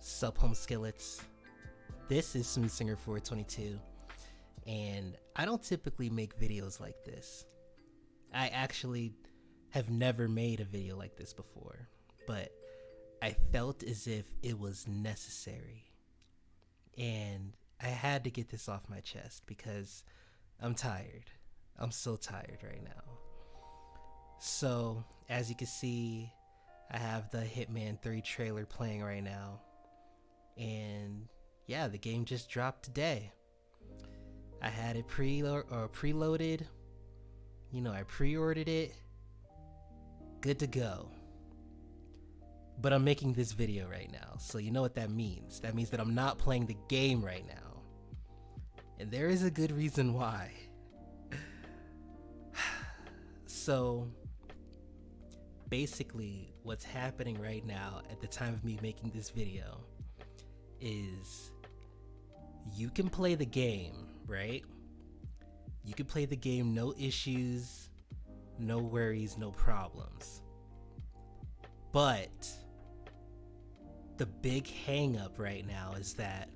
Sup home skillets. This is Smooth Singer 422, and I don't typically make videos like this. I actually have never made a video like this before, but I felt as if it was necessary. And I had to get this off my chest because I'm tired. I'm so tired right now. So, as you can see, I have the Hitman 3 trailer playing right now. And yeah, the game just dropped today. I had it preloaded. You know, I pre-ordered it. Good to go. But I'm making this video right now, so you know what that means. That means that I'm not playing the game right now. And there is a good reason why. So, basically, what's happening right now at the time of me making this video is you can play the game, right? You can play the game, no issues, no worries, no problems. But the big hang up right now is that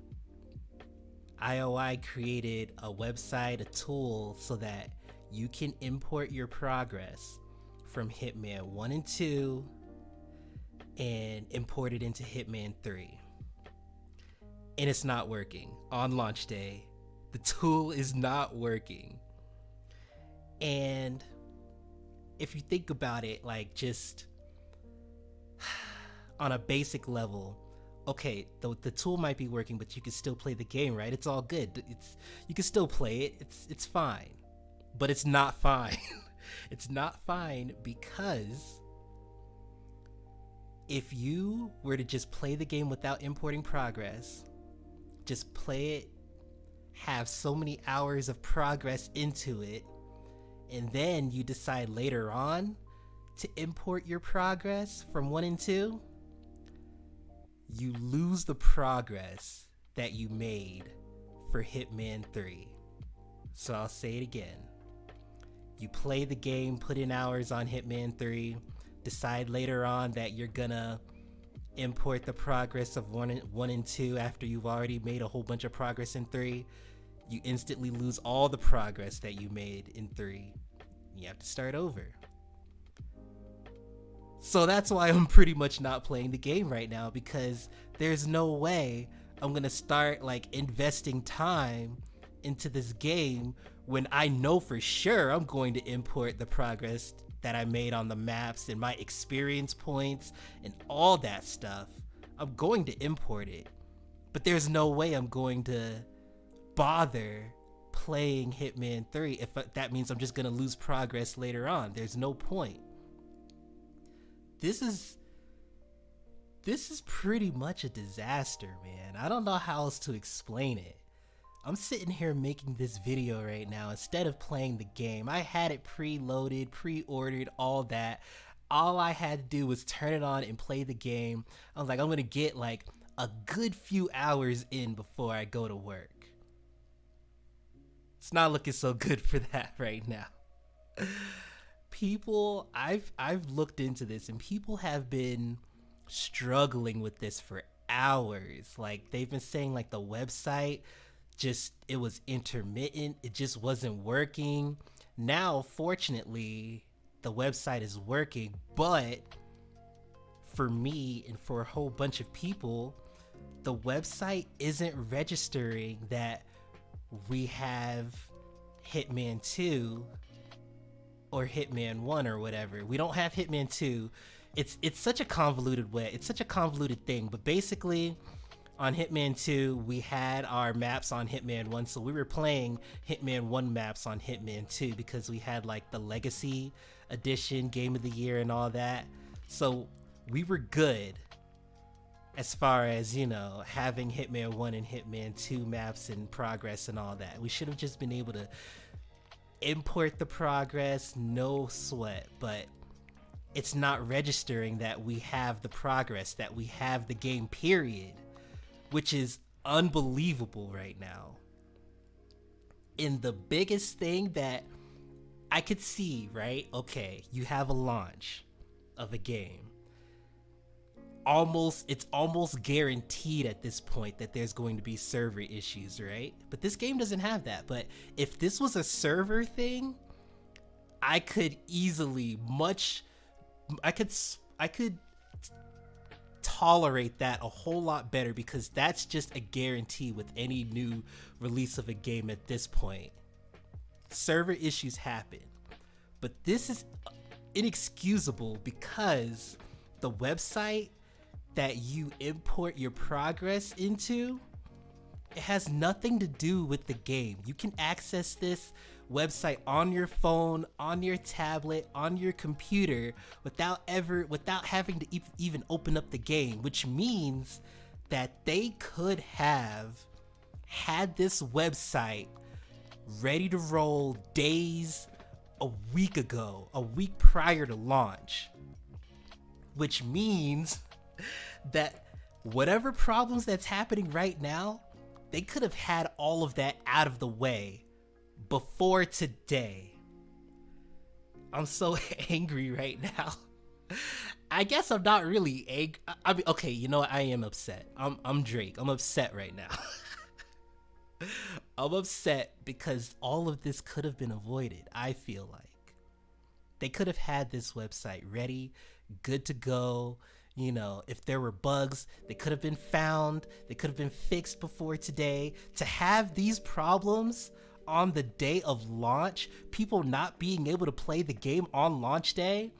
IOI created a website, a tool, so that you can import your progress from Hitman 1 and 2 and import it into Hitman 3. And it's not working. On launch day, the tool is not working. And if you think about it, like, just on a basic level, okay, the tool might be working, but you can still play the game, right? It's all good. You can still play it. It's fine. But it's not fine. It's not fine because if you were to just play the game without importing progress, just play it, have so many hours of progress into it, and then you decide later on to import your progress from 1 and 2, you lose the progress that you made for Hitman 3. So I'll say it again. You play the game, put in hours on Hitman 3, decide later on that you're gonna import the progress of 1 and 2 after you've already made a whole bunch of progress in 3. You instantly lose all the progress that you made in 3. You have to start over. So that's why I'm pretty much not playing the game right now, because there's no way I'm gonna start like investing time into this game when I know for sure I'm going to import the progress that I made on the maps and my experience points and all that stuff. I'm going to import it, but there's no way I'm going to bother playing Hitman 3 if that means I'm just gonna lose progress later on. There's no point. This is pretty much a disaster, man. I don't know how else to explain it. I'm sitting here making this video right now instead of playing the game. I had it preloaded, pre-ordered, all that. All I had to do was turn it on and play the game. I was like, I'm gonna get like a good few hours in before I go to work. It's not looking so good for that right now. People, I've looked into this, and people have been struggling with this for hours. Like, they've been saying like the website it was intermittent, it just wasn't working. Now fortunately the website is working, but for me and for a whole bunch of people, the website isn't registering that we have Hitman 2 or Hitman 1 or whatever. We don't have Hitman 2. It's such a convoluted thing, but basically on Hitman 2, we had our maps on Hitman 1, so we were playing Hitman 1 maps on Hitman 2 because we had like the Legacy Edition, Game of the Year, and all that. So we were good as far as, you know, having Hitman 1 and Hitman 2 maps and progress and all that. We should have just been able to import the progress, no sweat, but it's not registering that we have the progress, that we have the game, period. Which is unbelievable right now. And the biggest thing that I could see, right? Okay, you have a launch of a game. it's almost guaranteed at this point that there's going to be server issues, right? But this game doesn't have that. But if this was a server thing, I could easily I could tolerate that a whole lot better, because that's just a guarantee with any new release of a game at this point. Server issues happen. But this is inexcusable because the website that you import your progress into, it has nothing to do with the game. You can access this website on your phone, on your tablet, on your computer without having to even open up the game, which means that they could have had this website ready to roll days, a week prior to launch, which means that whatever problems that's happening right now, they could have had all of that out of the way before today. I'm so angry right now. I guess I'm not really angry. I mean, okay, you know what? I am upset. I'm Drake. I'm upset right now. I'm upset because all of this could have been avoided. I feel like they could have had this website ready, good to go. You know, if there were bugs, they could have been found. They could have been fixed before today. To have these problems on the day of launch, people not being able to play the game on launch day,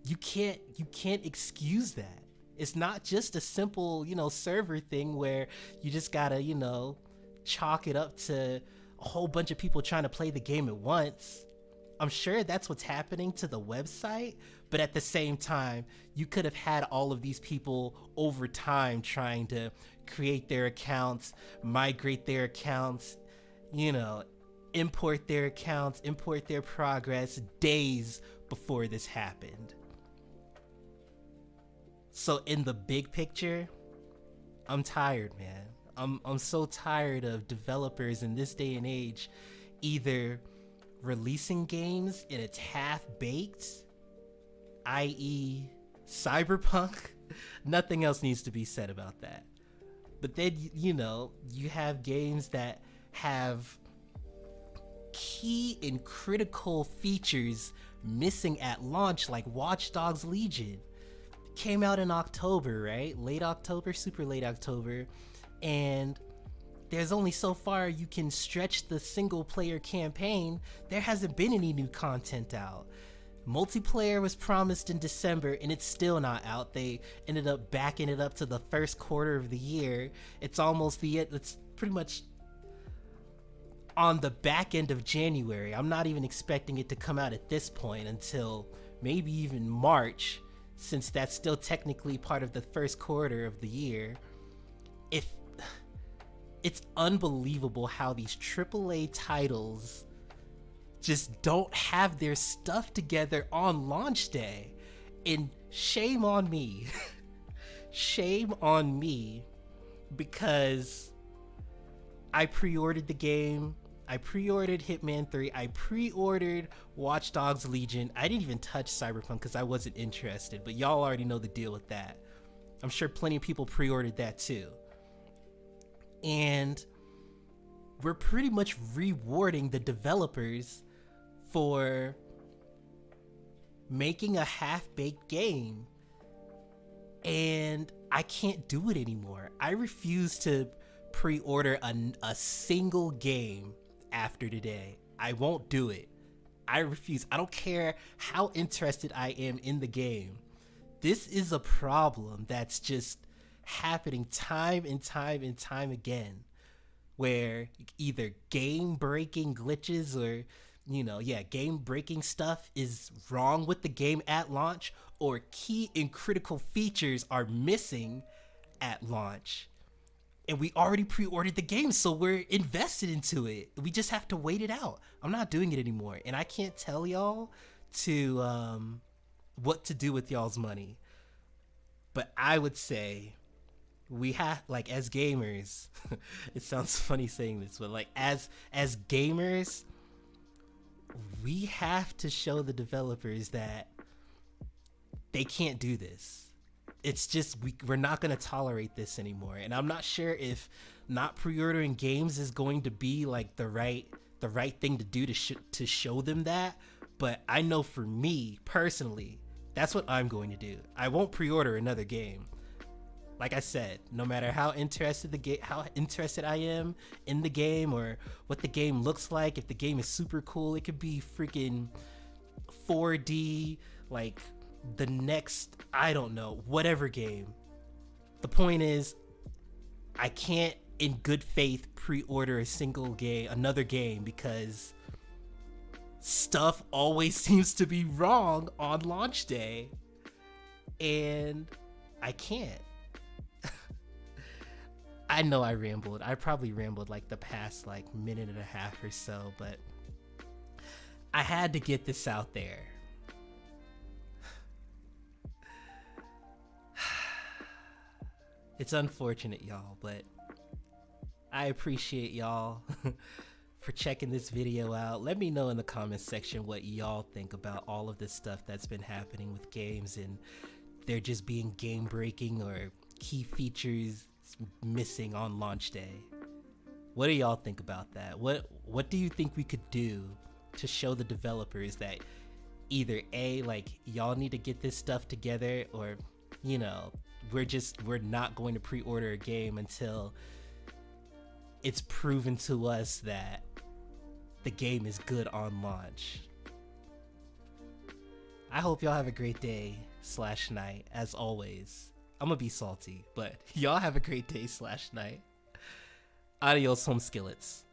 you can't excuse that. It's not just a simple, server thing where you just gotta, chalk it up to a whole bunch of people trying to play the game at once. I'm sure that's what's happening to the website, but at the same time, you could have had all of these people over time trying to create their accounts, migrate their accounts, import their accounts, import their progress days before this happened. So in the big picture, I'm tired, man. I'm so tired of developers in this day and age either releasing games and it's half-baked, i.e. Cyberpunk. Nothing else needs to be said about that. But then, you have games that have key and critical features missing at launch, like Watch Dogs Legion. Came out in October, right? Late October, super late October. And there's only so far you can stretch the single player campaign. There hasn't been any new content out. Multiplayer was promised in December and it's still not out. They ended up backing it up to the first quarter of the year. It's pretty much on the back end of January. I'm not even expecting it to come out at this point until maybe even March, since that's still technically part of the first quarter of the year. It's unbelievable how these AAA titles just don't have their stuff together on launch day. And shame on me. Shame on me, because I pre-ordered the game. I pre-ordered Hitman 3. I pre-ordered Watch Dogs Legion. I didn't even touch Cyberpunk because I wasn't interested, but y'all already know the deal with that. I'm sure plenty of people pre-ordered that too. And we're pretty much rewarding the developers for making a half-baked game. And I can't do it anymore. I refuse to pre-order a single game after today. I won't do it. I refuse. I don't care how interested I am in the game. This is a problem that's just happening time and time and time again, where either game breaking glitches or game breaking stuff is wrong with the game at launch, or key and critical features are missing at launch. And we already pre-ordered the game, so we're invested into it. We just have to wait it out. I'm not doing it anymore, and I can't tell y'all to what to do with y'all's money. But I would say we have, as gamers, it sounds funny saying this, but as gamers, we have to show the developers that they can't do this. it's just we're not going to tolerate this anymore. And I'm not sure if not pre-ordering games is going to be like the right thing to do to show them that. But I know for me personally, that's what I'm going to do. I won't pre-order another game. Like I said, no matter how interested I am in the game or what the game looks like, if the game is super cool, it could be freaking 4D, like the next, I don't know, whatever game. The point is, I can't in good faith pre-order another game, because stuff always seems to be wrong on launch day, and I can't. I know I rambled. I probably rambled like the past like minute and a half or so, but I had to get this out there. It's unfortunate, y'all, but I appreciate y'all for checking this video out. Let me know in the comments section what y'all think about all of this stuff that's been happening with games and they're just being game breaking or key features missing on launch day. What do y'all think about that? What do you think we could do to show the developers that either A, like, y'all need to get this stuff together, or, you know, we're not going to pre-order a game until it's proven to us that the game is good on launch. I hope y'all have a great day / night. As always, I'm gonna be salty, but y'all have a great day / night. Adios, home skillets.